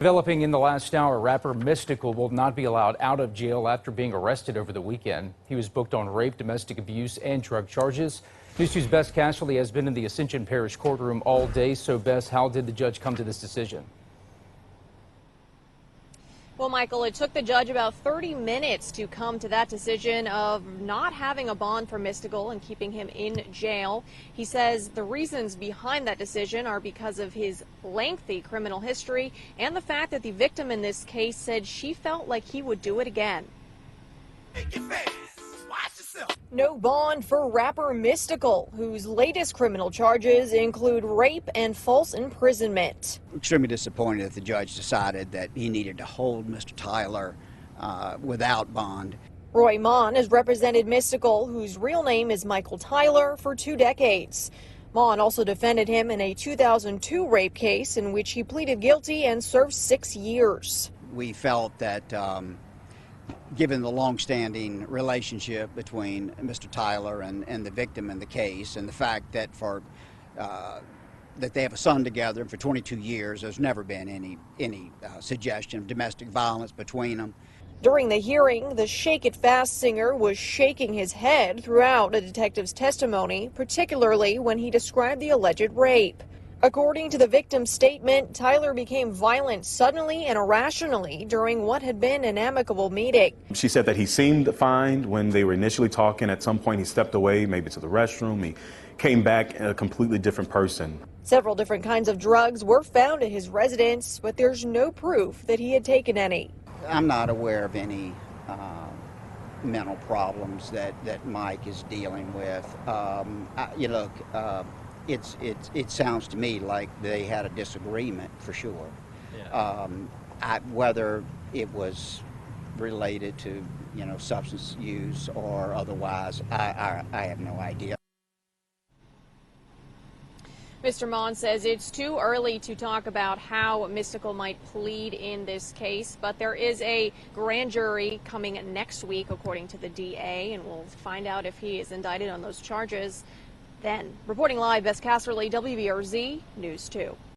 Developing in the last hour, rapper Mystikal will not be allowed out of jail after being arrested over the weekend. He was booked on rape, domestic abuse, and drug charges. News 2's Bess Casserly has been in the Ascension Parish courtroom all day. So, Bess, how did the judge come to this decision? Well, Michael, it took the judge about 30 minutes to come to that decision of not having a bond for Mystikal and keeping him in jail. He says the reasons behind that decision are because of his lengthy criminal history and the fact that the victim in this case said she felt like he would do it again. No bond for rapper Mystikal, whose latest criminal charges include rape and false imprisonment. Extremely disappointed that the judge decided that he needed to hold Mr. Tyler without bond. Roy Maughan has represented Mystikal, whose real name is Michael Tyler, for 2 decades. Maughan also defended him in a 2002 rape case in which he pleaded guilty and served 6 years. We felt that given the long-standing relationship between Mr. Tyler and the victim in the case, and the fact that that they have a son together for 22 years, there's never been any suggestion of domestic violence between them. During the hearing, the Shake It Fast singer was shaking his head throughout a detective's testimony, particularly when he described the alleged rape. According to the victim's statement, Tyler became violent suddenly and irrationally during what had been an amicable meeting. She said that he seemed fine when they were initially talking. At some point he stepped away, maybe to the restroom. He came back a completely different person. Several different kinds of drugs were found at his residence, but there's no proof that he had taken any. I'm not aware of any mental problems that Mike is dealing with. It sounds to me like they had a disagreement for sure. Yeah. Whether it was related to substance use or otherwise, I have no idea. Mr. Maughan says it's too early to talk about how Mystikal might plead in this case, but there is a grand jury coming next week, according to the DA, and we'll find out if he is indicted on those charges then. Reporting live, Bess Casserly, WBRZ News 2.